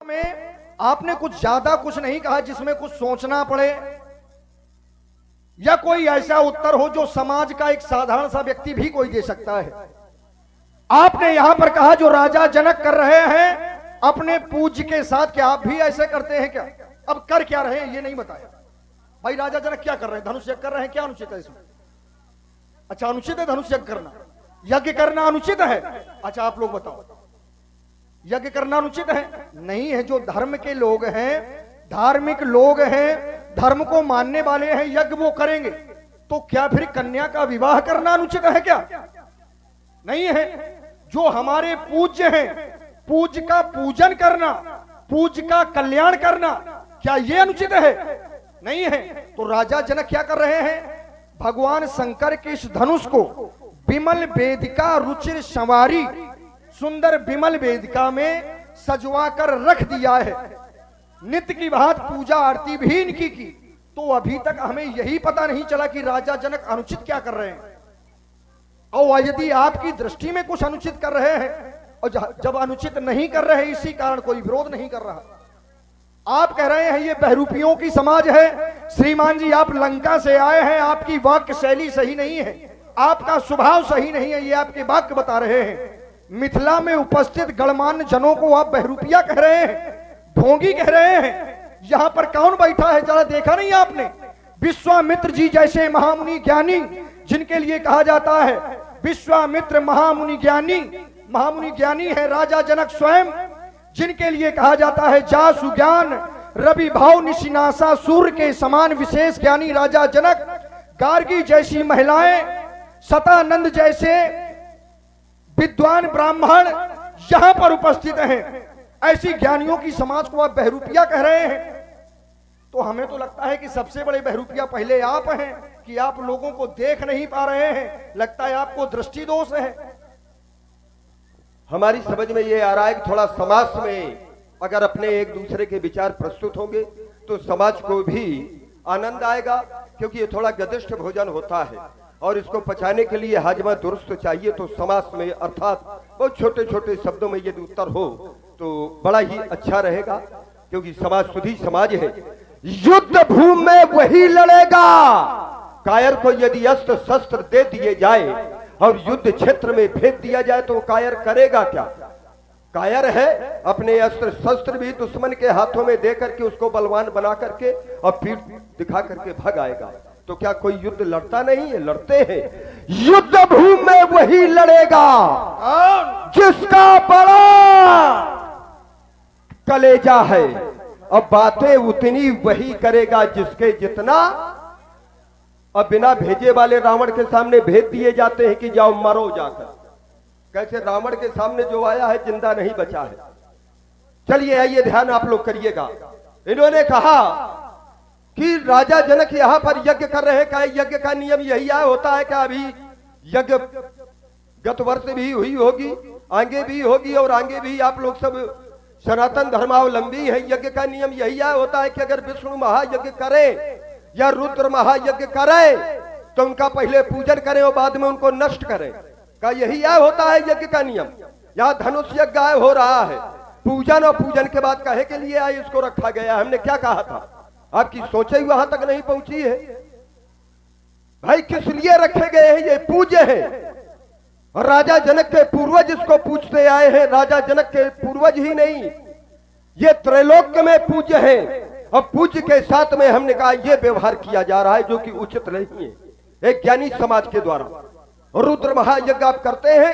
में आपने कुछ ज्यादा कुछ नहीं कहा जिसमें कुछ सोचना पड़े, या कोई ऐसा उत्तर हो जो समाज का एक साधारण सा व्यक्ति भी कोई दे सकता है। आपने यहां पर कहा जो राजा जनक कर रहे हैं अपने पूज्य के साथ, क्या आप भी ऐसे करते हैं क्या? अब कर क्या रहे हैं ये नहीं बताया। भाई राजा जनक क्या कर रहे हैं? धनुष यज्ञ कर रहे हैं। क्या अनुचित है इसमें? अच्छा अनुचित है धनुष यज्ञ करना, यज्ञ करना अनुचित है। अच्छा आप लोग बताओ, यज्ञ करना अनुचित है? नहीं है। जो धर्म के लोग हैं, धार्मिक लोग हैं, धर्म को मानने वाले हैं, यज्ञ वो करेंगे। तो क्या फिर कन्या का विवाह करना अनुचित है क्या? नहीं है। जो हमारे पूज्य हैं, पूज्य का पूजन करना, पूज्य का कल्याण करना, क्या ये अनुचित है? नहीं है। तो राजा जनक क्या कर रहे हैं? भगवान शंकर के इस धनुष को विमल वेदिका रुचिर संवारी, सुंदर विमल वेदिका में सजवा कर रख दिया है। नित्य की बात पूजा आरती भी इनकी की। तो अभी तक हमें यही पता नहीं चला कि राजा जनक अनुचित क्या कर रहे हैं। और यदि आपकी दृष्टि में कुछ अनुचित कर रहे हैं और जब अनुचित नहीं कर रहे इसी कारण कोई विरोध नहीं कर रहा, आप कह रहे हैं ये बहरूपियों की समाज है। श्रीमान जी आप लंका से आए हैं, आपकी वाक्य शैली सही नहीं है, आपका स्वभाव सही नहीं है, ये आपके वाक्य बता रहे हैं। मिथिला में उपस्थित गणमान्य जनों को आप बहरूपिया कह रहे हैं, ढोंगी कह रहे हैं। यहां पर कौन बैठा है जरा देखा नहीं आपने? विश्वामित्र जी जैसे महामुनि ज्ञानी, जिनके लिए कहा जाता है विश्वामित्र महामुनि ज्ञानी, महामुनि ज्ञानी है राजा जनक स्वयं, जिनके लिए कहा जाता है जासु ज्ञान रवि भाव निशिनासा सूर्य के समान विशेष ज्ञानी राजा जनक, गार्गी जैसी महिलाएं, सतानंद जैसे विद्वान ब्राह्मण यहां पर उपस्थित हैं। ऐसी ज्ञानियों की समाज को आप बहरूपिया कह रहे हैं। तो हमें तो लगता है कि सबसे बड़े बहरूपिया पहले आप हैं कि आप लोगों को देख नहीं पा रहे हैं। लगता है आपको दृष्टि दोष है। हमारी समझ में ये आ रहा है कि थोड़ा समाज में अगर अपने एक दूसरे के विचार प्रस्तुत होंगे तो समाज को भी आनंद आएगा, क्योंकि ये थोड़ा गदिष्ठ भोजन होता है और इसको पचाने के लिए हाजमा दुरुस्त चाहिए। तो समाज में अर्थात बहुत छोटे छोटे शब्दों में यदि उत्तर हो तो बड़ा ही अच्छा रहेगा, क्योंकि समाज सुधी समाज है। युद्ध भूमि में वही लड़ेगा। कायर को यदि अस्त्र शस्त्र दे दिए जाए और युद्ध क्षेत्र में भेज दिया जाए तो कायर करेगा क्या? कायर है अपने अस्त्र शस्त्र भी दुश्मन के हाथों में दे करके उसको बलवान बना करके और पीठ दिखा करके भाग आएगा। तो क्या कोई युद्ध लड़ता नहीं है? लड़ते हैं। युद्ध भूमि में वही लड़ेगा जिसका बड़ा कलेजा है, और बातें उतनी वही करेगा जिसके जितना। अब बिना भेजे वाले रावण के सामने भेज दिए जाते हैं कि जाओ मरो जाकर। कैसे रावण के सामने जो आया है जिंदा नहीं बचा है। चलिए आइए ध्यान आप लोग करिएगा। इन्होंने कहा कि राजा जनक यहां पर यज्ञ कर रहे हैं। क्या यज्ञ का नियम यही होता है? क्या अभी यज्ञ गत वर्ष भी हुई होगी, आगे भी होगी, और आगे भी आप लोग सब सनातन धर्मावलंबी है। यज्ञ का नियम यही होता है कि अगर विष्णु महायज्ञ करें या रुद्र महायज्ञ करे तो उनका पहले पूजन करें और बाद में उनको नष्ट करें। का यही होता है यज्ञ का नियम? यहाँ धनुष यज्ञ हो रहा है, पूजन और पूजन के बाद कहे के लिए इसको रखा गया। हमने क्या कहा था? आपकी सोचे ही वहां तक नहीं पहुंची है। भाई किस लिए रखे गए हैं? ये पूज्य है। और राजा जनक के पूर्वज इसको पूजते आए हैं। राजा जनक के पूर्वज ही नहीं, ये त्रैलोक्य में पूज्य है। और पूज्य के साथ में हमने कहा यह व्यवहार किया जा रहा है जो कि उचित नहीं है एक ज्ञानी समाज के द्वारा। रुद्र महायज्ञ आप करते हैं,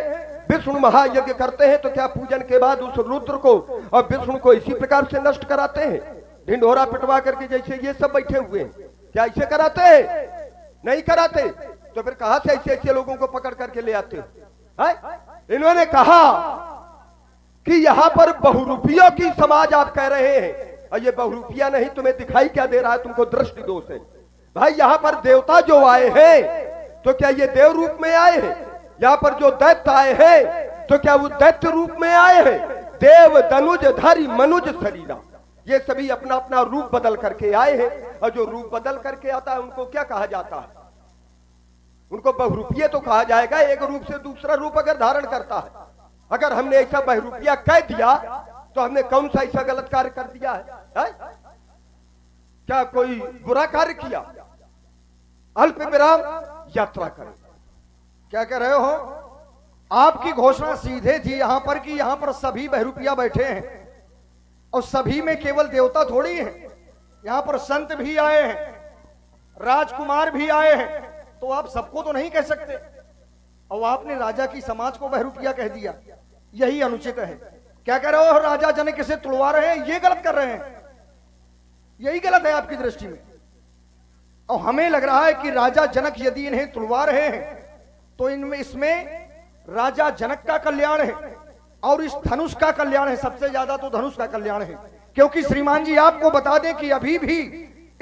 विष्णु महायज्ञ करते हैं, तो क्या पूजन के बाद उस रुद्र को और विष्णु को इसी प्रकार से नष्ट कराते हैं? ढिंढोरा पिटवा करके जैसे ये सब बैठे हुए हैं, क्या ऐसे कराते हैं? नहीं कराते। तो फिर कहां से ऐसे ऐसे लोगों को पकड़ करके ले आते हैं? इन्होंने कहा कि यहां पर बहुरूपियों की समाज आप कह रहे हैं, और ये बहुरूपिया नहीं, तुम्हें दिखाई क्या दे रहा है? तुमको दृष्टि दोष है। भाई यहां पर देवता जो आए हैं तो क्या ये देव रूप में आए हैं? यहां पर जो दैत्य आए हैं तो क्या वो दैत्य रूप में आए हैं? देव दनुज धारी मनुज शरीरा, ये सभी अपना अपना रूप बदल करके आए हैं। और जो रूप बदल करके आता है उनको क्या कहा जाता है? उनको बहुरूपिये तो कहा जाएगा। एक रूप से दूसरा रूप अगर धारण करता है, अगर हमने ऐसा बहरूपिया कह दिया तो हमने कौन सा ऐसा गलत कार्य कर दिया है? क्या कोई बुरा कार्य किया? अल्प विराम यात्रा करें। क्या कह रहे हो? आपकी घोषणा सीधे थी यहां पर कि यहां पर सभी बहरूपिया बैठे हैं और सभी में केवल देवता थोड़ी हैं, यहां पर संत भी आए हैं, राजकुमार भी आए हैं, तो आप सबको तो नहीं कह सकते। और आपने राजा की समाज को बहरूपिया कह दिया, यही अनुचित है। क्या कह रहे हो? राजा जनक इसे तुड़वा रहे हैं, ये गलत कर रहे हैं, यही गलत है आपकी दृष्टि में। और हमें लग रहा है कि राजा जनक यदि इन्हें तुड़वा रहे हैं तो इनमें इसमें राजा जनक का कल्याण है और इस धनुष का कल्याण है। सबसे ज्यादा तो धनुष का कल्याण है, क्योंकि श्रीमान जी आपको बता दें कि अभी भी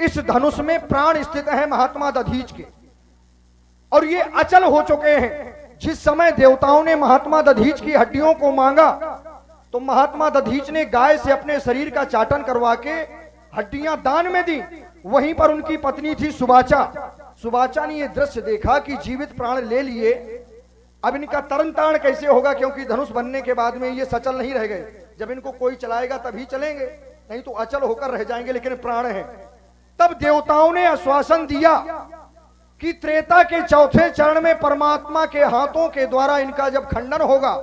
इस धनुष में प्राण स्थित है महात्मा दधीच के, और ये अचल हो चुके हैं। जिस समय देवताओं ने महात्मा दधीच की हड्डियों को मांगा तो महात्मा दधीच ने गाय से अपने शरीर का चाटन करवा के हड्डियां दान में दी। वहीं पर उनकी पत्नी थी सुबाचा। सुबाचा ने यह दृश्य देखा कि जीवित प्राण ले लिए, अब इनका तरन तारण कैसे होगा, क्योंकि धनुष बनने के बाद में ये सचल नहीं रह गए। जब इनको कोई चलाएगा तभी चलेंगे, नहीं तो अचल होकर रह जाएंगे, लेकिन प्राण है। तब देवताओं ने आश्वासन दिया कि त्रेता के चौथे चरण में परमात्मा के हाथों के द्वारा इनका जब खंडन होगा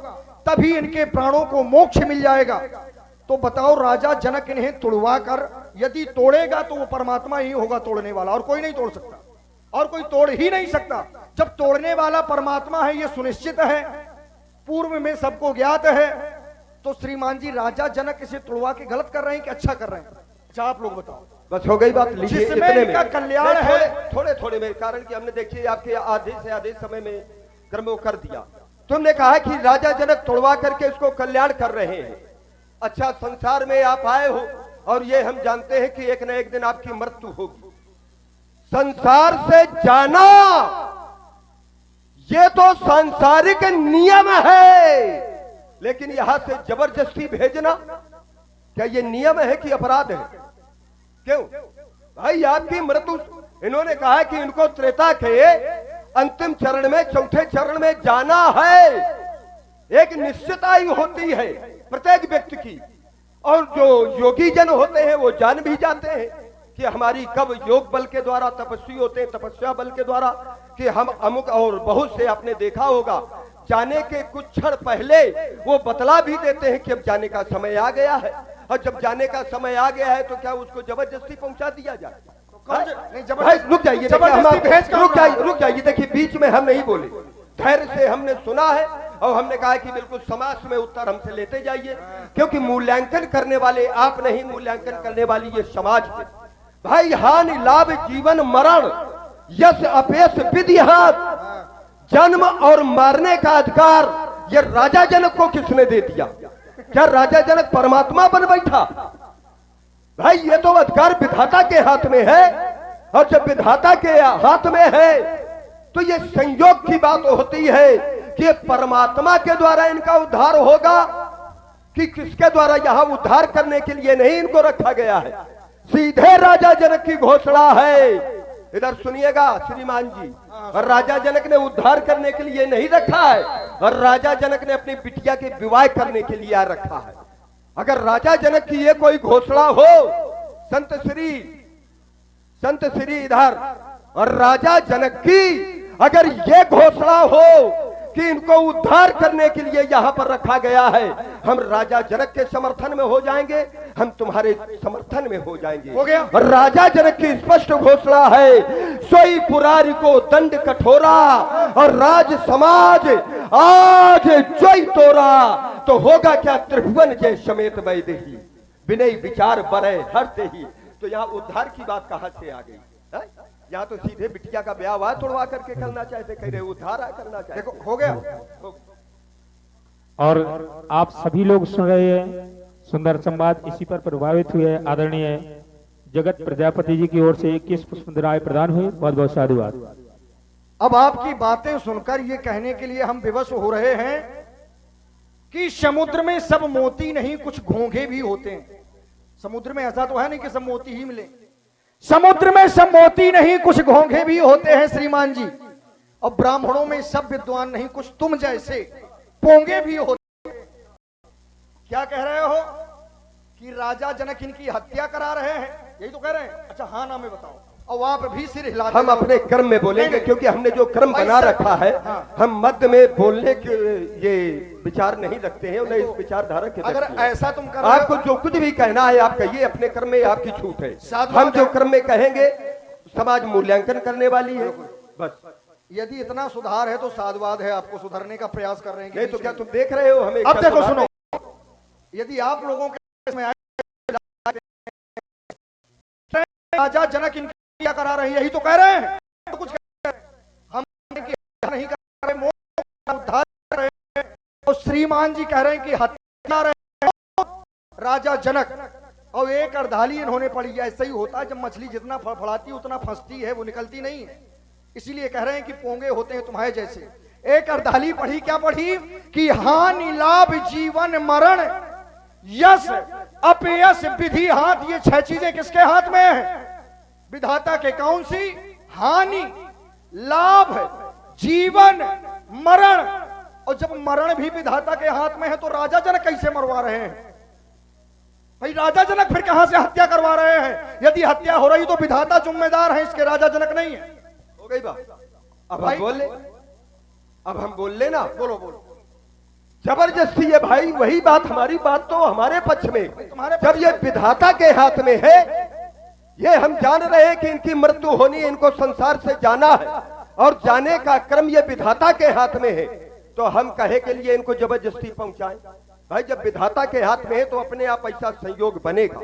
तभी इनके प्राणों को मोक्ष मिल जाएगा। तो बताओ, राजा जनक इन्हें तुड़वा कर यदि तोड़ेगा तो वो परमात्मा ही होगा तोड़ने वाला, और कोई नहीं तोड़ सकता, और कोई तोड़ ही नहीं सकता। जब तोड़ने वाला परमात्मा है ये सुनिश्चित है, पूर्व में सबको ज्ञात है, तो श्रीमान जी राजा जनक इसे तुड़वा के गलत कर रहे हैं कि अच्छा कर रहे हैं? अच्छा आप लोग बताओ। बस हो गई बात। लीजिए, जिसमें इनका कल्याण है। थोड़े थोड़े में, कारण कि हमने देखिए आपके आधे से आधे समय में कर्मों कर दिया। तुमने कहा कि राजा जनक तोड़वा करके उसको कल्याण कर रहे हैं। अच्छा, संसार में आप आए हो और ये हम जानते हैं कि एक न एक दिन आपकी मृत्यु होगी। संसार से जाना ये तो सांसारिक नियम है, लेकिन यहां से जबरदस्ती भेजना क्या ये नियम है कि अपराध है? क्यों भाई? आपकी मृत्यु, इन्होंने कहा कि इनको त्रेता के अंतिम चरण में, चौथे चरण में जाना है। एक निश्चिताई होती है प्रत्येक व्यक्ति की, और जो योगी जन होते हैं वो जान भी जाते हैं कि हमारी कब योग बल के द्वारा, तपस्वी होते हैं तपस्या बल के द्वारा, कि हम अमुक, और बहुत से आपने देखा होगा जाने के कुछ क्षण पहले वो बतला भी देते हैं कि अब जाने का समय आ गया है। और जब जाने का समय आ गया है तो क्या उसको जबरदस्ती पहुंचा दिया जाए? भाई रुक जाइए, रुक जाइए, देखिए बीच में हम नहीं बोले, धैर्य से हमने सुना है और हमने कहा कि बिल्कुल समाज में उत्तर हमसे लेते जाइए, क्योंकि मूल्यांकन करने वाले आप नहीं, मूल्यांकन करने वाली ये समाज है। भाई हानि लाभ जीवन मरण, यश अपयश विधि हाथ, जन्म और मारने का अधिकार ये राजा जनक को किसने दे दिया? क्या राजा जनक परमात्मा बन बैठा? भाई ये तो अधिकार विधाता के हाथ में है, और जब विधाता के हाथ में है तो ये संयोग की बात होती है कि परमात्मा के द्वारा इनका उद्धार होगा कि किसके द्वारा? यहां उद्धार करने के लिए नहीं इनको रखा गया है, सीधे राजा जनक की घोषणा है। इधर सुनिएगा श्रीमान जी, और राजा जनक ने उद्धार करने के लिए नहीं रखा है, और राजा जनक ने अपनी बिटिया के विवाह करने के लिए रखा है। अगर राजा जनक की ये कोई घोषणा हो, संत श्री इधर, और राजा जनक की अगर ये घोषणा हो कि इनको उद्धार करने के लिए यहां पर रखा गया है, हम राजा जनक के समर्थन में हो जाएंगे, हम तुम्हारे समर्थन में हो जाएंगे। हो गया। और राजा जनक की स्पष्ट घोषणा है, सोई पुरारी को दंड कठोरा, और राज समाज आज जोई तोरा, तो होगा क्या? त्रिभुवन जय समेत वैदेही, विनय विचार बरे हरते ही। तो यहाँ उद्धार की बात कहां से आ गई? यहाँ तो सीधे बिटिया का ब्याह हुआ तोड़वा करके करना चाहते, कह रहे उद्धार करना चाहते। देखो हो गया। और आप सभी लोग सुन रहे हैं सुंदर संवाद, इसी पर प्रभावित हुए आदरणीय जगत प्रजापति जी की ओर से 21 पुष्पराय प्रदान हुए। बहुत बहुत साधुवाद। अब आपकी बातें सुनकर ये कहने के लिए हम विवश हो रहे हैं कि समुद्र में सब मोती नहीं, कुछ घोंघे भी होते हैं। समुद्र में ऐसा तो है नहीं कि सब मोती ही मिले, समुद्र में सब मोती नहीं, कुछ घोंघे भी होते हैं श्रीमान जी। और ब्राह्मणों में सब विद्वान नहीं, कुछ तुम जैसे पोंगे भी होते। क्या कह रहे हो? कि राजा जनक इनकी हत्या करा रहे हैं, यही तो कह रहे हैं। अच्छा हाँ ना में बताओ, और आप भी सिर हिला हम अपने कर्म में बोलेंगे, नहीं। क्योंकि हमने जो कर्म भाई बना सर, रखा है, हाँ। हम मध्य में बोलने के ये विचार नहीं रखते हैं, उन्हें इस विचारधारा के अगर रखते हैं। ऐसा तुम कर रहे हो- आपको जो कुछ भी कहना है आप कहिए, अपने कर्म में आपकी छूट है। साधु हम जो बात है। कर्म में कहेंगे समाज मूल्यांकन करने वाली है, बस। यदि इतना सुधार है तो साधुवाद है, आपको सुधरने का प्रयास कर रहे हैं कि नहीं तो बीच क्या में- तुम देख रहे हो हमें? अब क्या देखो सुधार सुनो, यदि आप लोगों के इसमें आए राजा जनक इनकी हत्या करा रहे हैं, यही तो कह रहे हैं। तो कुछ कह रहे हैं। हम इनकी हत्या नहीं कर रहे, मोक्ष का उद्धार कर रहे हैं। तो श्रीमान जी कह रहे हैं कि हत्या रहे हैं राजा जनक, और एक अर्धाली इन्होंने पढ़ी है। ऐसा ही होता है, जब मछली जितना फड़फड़ाती है उतना फंसती है, वो निकलती नहीं है। इसीलिए कह रहे हैं कि पोंगे होते हैं तुम्हारे जैसे। एक अर्धाली पढ़ी, क्या पढ़ी कि हानि लाभ जीवन मरण यश अपयश विधि हाथ, ये 6 चीजें किसके हाथ में है? विधाता के। कौन सी? हानि, लाभ, जीवन, मरण। और जब मरण भी विधाता के हाथ में है तो राजा जनक कैसे मरवा रहे हैं भाई? राजा जनक फिर कहां से हत्या करवा रहे हैं? यदि हत्या हो रही तो विधाता जिम्मेदार है, इसके राजा जनक नहीं है। हो गई बात? अब भाई- हम बोल ले, अब हम बोल ले ना। बोलो बोलो। जबरदस्ती है भाई, वही बात, हमारी बात तो हमारे पक्ष में। तुम्हारे जब ये विधाता के हाथ में है, ये हम जान रहे हैं कि इनकी मृत्यु होनी है, इनको संसार से जाना है, और जाने का क्रम ये विधाता के हाथ में है, तो हम कहे के लिए इनको जबरदस्ती पहुंचाएं? भाई जब विधाता के हाथ में है तो अपने आप ऐसा संयोग बनेगा,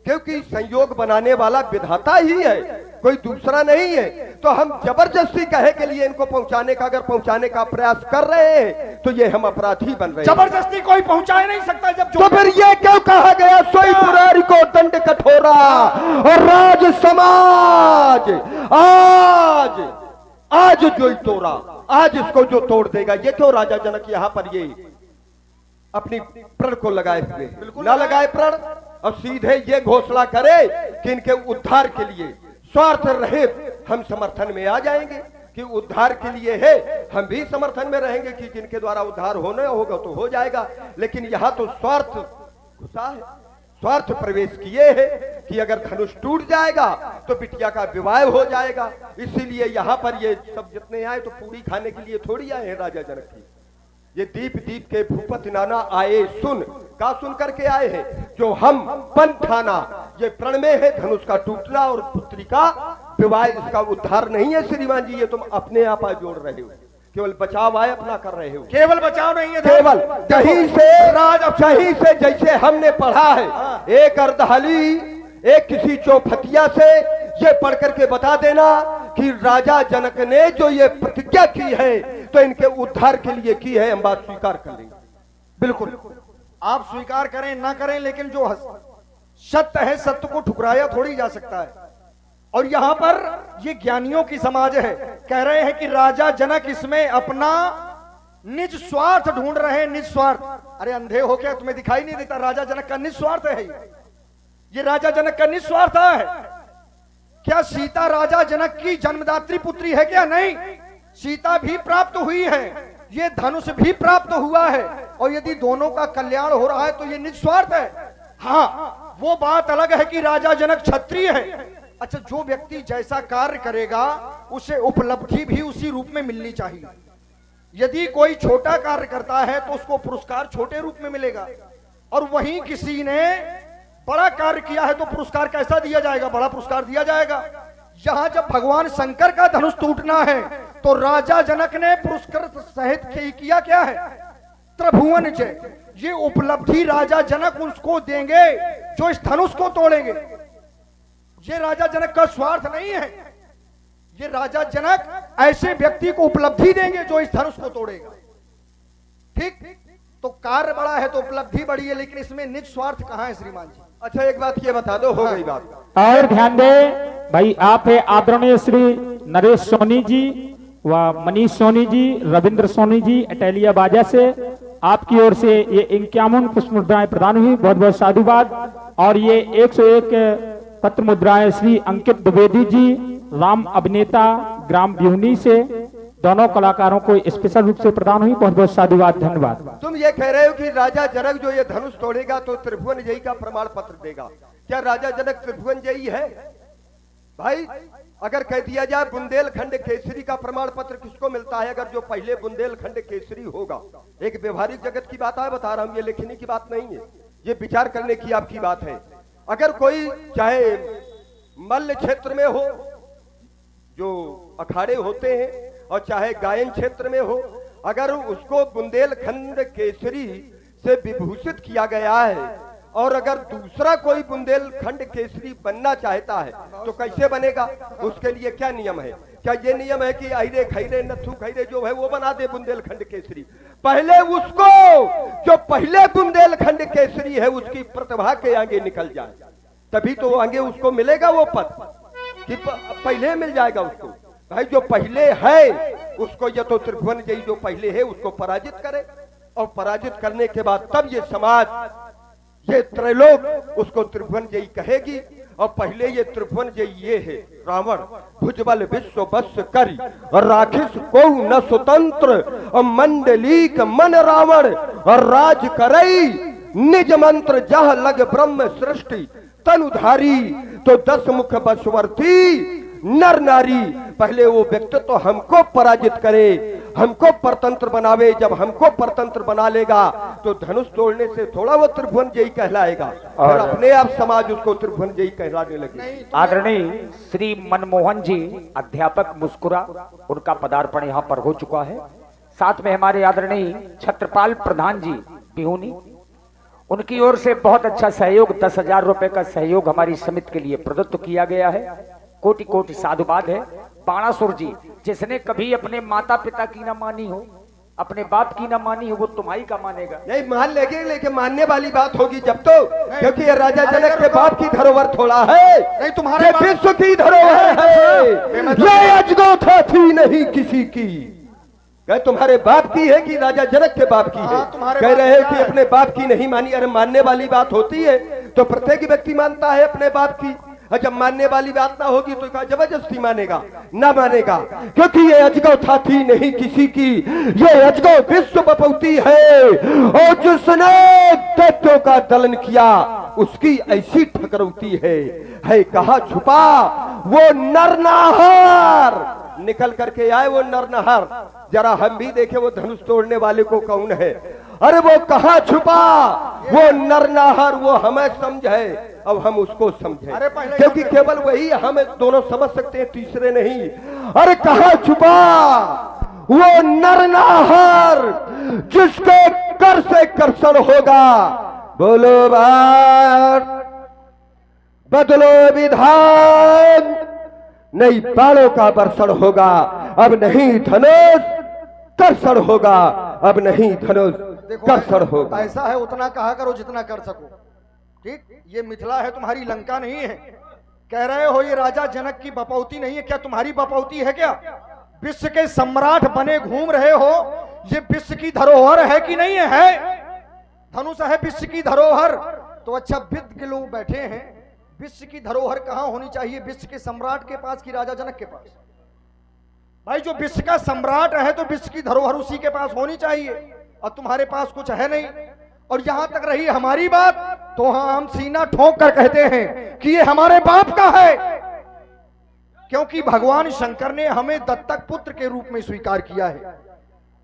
क्योंकि संयोग बनाने वाला विधाता ही है, कोई दूसरा नहीं है। तो हम जबरदस्ती कहे के लिए इनको पहुंचाने का, अगर पहुंचाने का प्रयास कर रहे हैं तो ये हम अपराधी बन रहे हैं। जबरदस्ती कोई पहुंचा ही नहीं सकता। जब तो फिर ये क्यों कहा गया सोई पुरारी को दंड कठोरा, और राज समाज आज जो तोड़ा, आज इसको जो तोड़ देगा, ये क्यों राजा जनक यहाँ पर ये अपनी प्रण को लगाए हुए? ना लगाए प्रण, और सीधे ये घोषणा करे कि इनके उद्धार के लिए स्वार्थ रहित हम समर्थन में आ जाएंगे, कि उद्धार के लिए है, हम भी समर्थन में रहेंगे कि जिनके द्वारा उद्धार होना होगा तो हो जाएगा। लेकिन यहाँ तो स्वार्थ घुसा है, स्वार्थ प्रवेश किए है कि अगर धनुष टूट जाएगा तो बिटिया का विवाह हो जाएगा। इसीलिए यहाँ पर ये सब जितने आए तो पूरी खाने के लिए थोड़ी आए हैं राजा जनक की। ये दीप दीप के भूपति नाना आए सुन, का सुन करके आए हैं? जो हम पंथाना, ये प्रण में है धनुष का टूटना और पुत्री का विवाह, इसका उद्धार नहीं है श्रीमान जी। ये तुम अपने आप जोड़ रहे हो, केवल बचाव आए अपना कर रहे हो। केवल बचाव नहीं है, केवल कहीं से जैसे हमने पढ़ा है, एक अर्धहली, एक किसी चौफतिया से ये पढ़ करके बता देना कि राजा जनक ने जो ये प्रतिज्ञा की है तो इनके उद्धार के लिए की है, हम बात स्वीकार कर लेंगे। बिल्कुल आप स्वीकार करें ना करें, लेकिन जो सत्य है, सत्य को ठुकराया थोड़ी जा सकता है। और यहां पर ये ज्ञानियों की समाज है, कह रहे हैं कि राजा जनक इसमें अपना निज स्वार्थ ढूंढ रहे हैं, निज स्वार्थ। अरे अंधे हो क्या, तुम्हें दिखाई नहीं देता? राजा जनक का निस्वार्थ है ये राजा जनक का निस्वार्थ है। क्या सीता राजा जनक की जन्मदात्री पुत्री है क्या? नहीं, सीता भी प्राप्त हुई है, ये धनुष भी प्राप्त हुआ है, और यदि दोनों का कल्याण हो रहा है तो ये निस्वार्थ है। हाँ, वो बात अलग है कि राजा जनक क्षत्रिय है। अच्छा, जो व्यक्ति जैसा कार्य करेगा उसे उपलब्धि भी उसी रूप में मिलनी चाहिए। यदि कोई छोटा कार्य करता है तो उसको पुरस्कार छोटे रूप में मिलेगा, और वहीं किसी ने बड़ा कार्य किया है तो पुरस्कार कैसा दिया जाएगा? बड़ा पुरस्कार दिया जाएगा। यहां जब भगवान शंकर का धनुष टूटना है तो राजा जनक ने पुरस्कार सहित किया क्या है? त्रिभुवन जय। ये उपलब्धि राजा जनक उसको देंगे जो इस धनुष को तोड़ेंगे। ये राजा जनक का स्वार्थ नहीं है, ये राजा जनक ऐसे व्यक्ति को उपलब्धि देंगे जो इस धनुष को तोड़ेगा। ठीक, तो कार्य बड़ा है तो उपलब्धि बड़ी है, लेकिन इसमें निज स्वार्थ कहां है श्रीमान जी? अच्छा एक बात ये बता दो, हो गई बात। और ध्यान दे भाई, आप है आदरणीय श्री नरेश सोनी जी व मनीष सोनी जी, रविंद्र सोनी जी अटेलिया बाजा से आपकी ओर से ये 51 पुष्प मुद्राएं प्रदान हुई, बहुत बहुत साधुवाद। और ये 101 पत्र मुद्राएं श्री अंकित द्विवेदी जी, राम अभिनेता ग्राम बिहुनी से, दोनों कलाकारों को स्पेशल रूप से प्रदान हुई। बहुत बहुत साधुवाद, धन्यवाद। तुम ये कह रहे हो कि राजा जनक जो ये धनुष तोड़ेगा तो त्रिभुवन जयी का प्रमाण पत्र देगा। क्या राजा जनक त्रिभुवन जयी है? भाई अगर कह दिया जाए बुंदेलखंड केसरी का प्रमाण पत्र किसको मिलता है? अगर जो पहले बुंदेलखंड केसरी होगा। एक व्यवहारिक जगत की बात है, बता रहा हूं, ये लिखने की बात नहीं है, ये विचार करने की आपकी बात है। अगर कोई चाहे मल्ल क्षेत्र में हो जो अखाड़े होते हैं और चाहे गायन क्षेत्र में हो, अगर उसको बुंदेलखंड केसरी से विभूषित किया गया है और अगर दूसरा कोई बुंदेलखंड केसरी बनना चाहता है तो कैसे बनेगा? उसके लिए क्या नियम है? क्या ये नियम है कि अहिरे खैरे नथु खैरे जो है वो बना दे बुंदेलखंड केसरी? पहले उसको जो पहले बुंदेलखंड केसरी है उसकी प्रतिभा के आगे निकल जाए, तभी तो आगे उसको मिलेगा वो पद, कि पहले मिल जाएगा उसको। भाई जो पहले है उसको या तो त्रिभुवन जयी जो पहले है उसको पराजित करे, और पराजित करने के बाद तब ये समाज, ये त्रैलोक उसको त्रिभुवन जयी कहेगी। और पहले ये त्रिभुवन जयी ये है रावण, भुजबल विश्व बस करी और राखिस को न स्वतंत्र और मंडलीक मन रावण और राज करई निज मंत्र जह लग ब्रह्म सृष्टि तनुधारी तो 10 मुख बसवर्ती नर नारी। पहले वो व्यक्तित्व तो हमको पराजित करे, हमको परतंत्र बनावे। जब हमको परतंत्र बना लेगा तो धनुष तोड़ने से थोड़ा वो त्रिभुवन जयी कहलाएगा और अपने आप समाज उसको त्रिभुवन जयी कहलाने लगे। आदरणीय श्री मनमोहन जी अध्यापक मुस्कुरा, उनका पदार्पण यहाँ पर हो चुका है। साथ में हमारे आदरणीय छत्रपाल प्रधान जी बिहुनी, उनकी ओर से बहुत अच्छा सहयोग 10,000 रुपए का सहयोग हमारी समिति के लिए प्रदत्त किया गया है। कोटि कोटि साधुवाद है। बाणासुर जी, जिसने कभी अपने माता पिता की ना मानी हो, अपने बाप की ना मानी हो, वो तुम्हारी का मानेगा? नहीं मान लेंगे, लेकिन मानने वाली बात होगी जब तो, क्योंकि ये राजा जनक के बाप की धरोहर थोड़ा है, नहीं तुम्हारे विश्व की धरोहर है। ये अजगोथा थी नहीं किसी की। कह तुम्हारे बाप की है कि राजा जनक के बाप की है? कह रहे हैं कि अपने बाप की नहीं मानी। अरे मानने वाली बात होती है तो प्रत्येक व्यक्ति मानता है अपने बाप की, और जब मानने वाली बात ना होगी तो क्या जबरदस्ती मानेगा? ना मानेगा, क्योंकि ये अजगौ था थी नहीं किसी की, ये अजगौ विश्व बपौती है और जिसने दैत्यों का दलन किया उसकी ऐसी ठकरौती है कहा छुपा वो नरनाहर। निकल करके आए वो नरनाहर, जरा हम भी देखे वो धनुष तोड़ने वाले को कौन है। अरे वो कहा छुपा वो नरनाहर, वो हमें समझे अब हम उसको समझे, क्योंकि केवल वही हमें दोनों समझ सकते हैं, तीसरे नहीं। अरे कहा छुपा वो नरनाहर जिसके कर से कर्षण होगा, बोलो बार बदलो विधान, नहीं बाणों का वर्षण होगा, अब नहीं धनुष कर्षण होगा, अब नहीं धनुष कर्षण होगा। ऐसा है उतना कहा करो जितना कर सको, ठीक? ये मिथिला है, तुम्हारी लंका नहीं है। कह रहे हो ये राजा जनक की बपौती नहीं है, क्या तुम्हारी बपौती है? क्या विश्व के सम्राट बने घूम रहे हो? ये विश्व की धरोहर है कि नहीं है? धनुष है विश्व की धरोहर। तो अच्छा विद के लोग बैठे हैं, विश्व की धरोहर कहां होनी चाहिए? विश्व के सम्राट के पास कि राजा जनक के पास? भाई जो विश्व का सम्राट है तो विश्व की धरोहर उसी के पास होनी चाहिए, और तुम्हारे पास कुछ है नहीं। और यहां तक रही हमारी बात तो हम सीना ठोक कर कहते हैं कि ये हमारे बाप का है, क्योंकि भगवान शंकर ने हमें दत्तक पुत्र के रूप में स्वीकार किया है।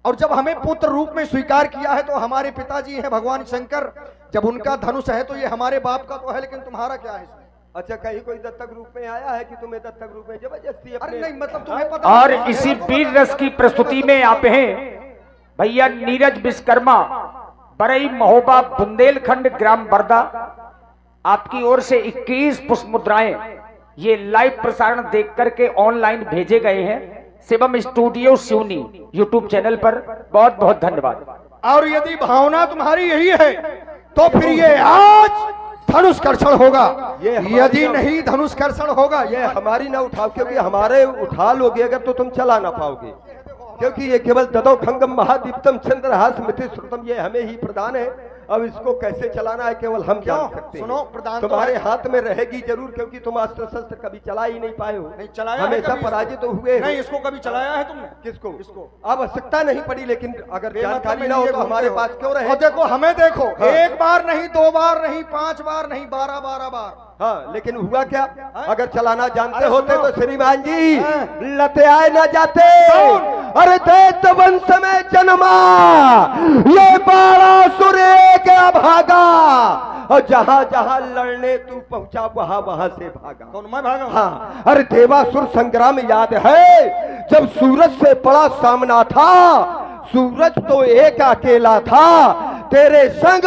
और जब हमें पुत्र रूप में स्वीकार किया है तो हमारे पिताजी हैं भगवान शंकर, जब उनका धनुष है तो ये हमारे बाप का तो है, लेकिन तुम्हारा क्या है? अच्छा, कहीं कोई दत्तक रूप में आया है कि तुम्हें दत्तक रूप में जबरदस्ती? अरे नहीं, मतलब तुम्हें पता। और इसी वीर रस की प्रस्तुति में आप हैं भैया नीरज विश्वकर्मा, बरई महोबा, बुंदेलखंड, ग्राम बरदा। आपकी ओर से 21 पुष्प मुद्राएं ये लाइव प्रसारण देख करके ऑनलाइन भेजे गए हैं Shivam studio Seoni YouTube channel पर। बहुत बहुत धन्यवाद। और यदि भावना तुम्हारी यही है तो फिर ये आज धनुष कर्षण होगा, यदि नहीं धनुष कर्षण होगा। ये हमारी ना उठाओ, क्योंकि हमारे उठा लोगे अगर तो तुम चला ना पाओगे, क्योंकि ये केवल ददौ खंगम महादीप्तम चंद्रहास मिथि श्रुतम ये हमें ही प्रदान है। अब इसको कैसे चलाना है केवल हम जान सकते हैं। सुनो, प्रधान तो तुम्हारे है। हाथ में रहेगी जरूर, क्योंकि तुम अस्त्र शस्त्र कभी चला ही नहीं पाए हो। नहीं चलाया है हमेशा कभी पराजित इसको? तो हुए हो। नहीं, इसको कभी चलाया है तुमने? किसको? इसको। आवश्यकता नहीं पड़ी, लेकिन अगर बेमतलब जानकारी में ना हो लिए तो घूमते हमारे हो। पास क्यों रहे? और देखो हमें देखो, हाँ। 1 बार नहीं, 2 बार नहीं, 5 बार नहीं, 12 बार। हाँ, लेकिन हुआ क्या? अगर चलाना जानते अरे होते सुनो। तो श्रीमान जी हाँ। लते आए ना जाते। कौन? अरे दैत्य वंश में जन्मा ये बाणासुर एक भागा, और जहां जहां लड़ने तू पहुंचा वहां वहां से भागा। कौन? मैं भागा? हाँ, अरे देवासुर संग्राम याद है जब सूरज से बड़ा सामना था। सूरज तो एक अकेला था, तेरे संग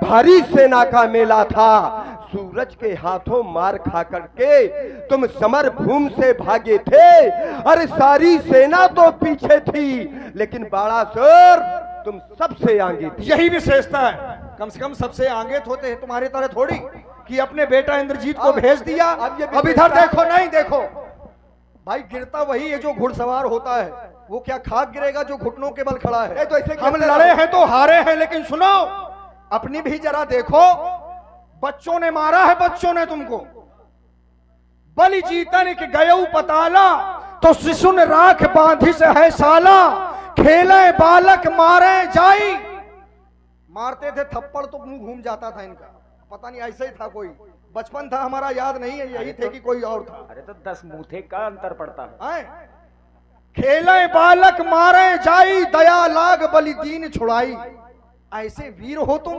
भारी सेना का मेला था। सूरज के हाथों मार खा करके तुम समर भूमि से भागे थे। अरे सारी सेना तो पीछे थी, लेकिन बाणासुर तुम सबसे आगे थी। यही विशेषता है, कम से कम सबसे आगे होते हैं, तुम्हारे तरह थोड़ी कि अपने बेटा इंद्रजीत को भेज दिया। अब ये अब इधर देखो, नहीं देखो भाई, गिरता वही है जो घुड़सवार होता है। वो क्या खाक गिरेगा जो घुटनों के बल खड़ा है? तो ऐसे हम गिरते लड़े रहो। हैं तो हारे हैं, लेकिन सुनो, अपनी भी जरा देखो। बच्चों ने मारा है, बच्चों ने तुमको। बलि जीतन के गयऊ पताला, तो शिशु ने राख बांधी से है साला। खेले बालक मारे जाई, मारते थे थप्पड़ तो मुंह घूम जाता था इनका। पता नहीं ऐसे ही था, कोई बचपन था हमारा, याद नहीं है, यही थे कि कोई और था। अरे तो 10 मूठे का अंतर पड़ता है। आए? खेले बालक मारे जाई, दया लाग बलि दीन छुड़ाई। ऐसे वीर हो तुम,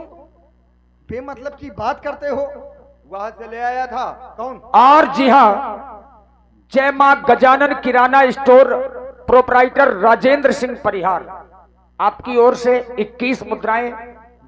बेमतलब की बात करते हो। वहां से ले आया था कौन? और जी हाँ, जय मां गजानन किराना स्टोर प्रोपराइटर राजेंद्र सिंह परिहार, आपकी ओर से 21 मुद्राएं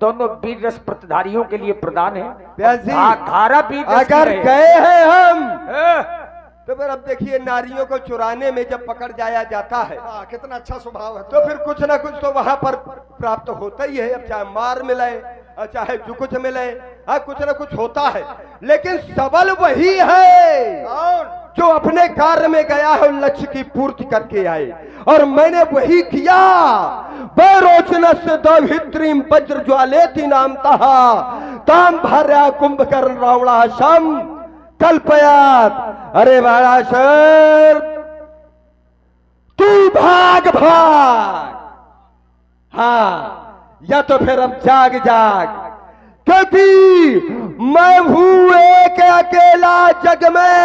दोनों वीर रस प्रतिधारियों के लिए प्रदान है। व्यास जी, धारा वीर रस की अगर रहे। गए हैं हम ए, तो फिर अब देखिए, नारियों को चुराने में जब पकड़ जाया जाता है कितना अच्छा स्वभाव है तो फिर कुछ ना कुछ तो वहां पर प्राप्त होता ही है। अब चाहे मार मिले और चाहे जो कुछ मिले, हाँ कुछ ना कुछ होता है। लेकिन सबल वही है कौन? जो अपने कार्य में गया है, लक्ष्य की पूर्ति करके आए। और मैंने वही किया। बैरोचनस दभित्रीम वज्र ज्वालेति नाम तहा ताम भार्या कुंभकर्ण रावणाशम कल्पयात। अरे बाणासुर तू भाग भाग, हाँ, या तो फिर अब जाग जाग, क्योंकि मैं हूं एक अकेला जग में।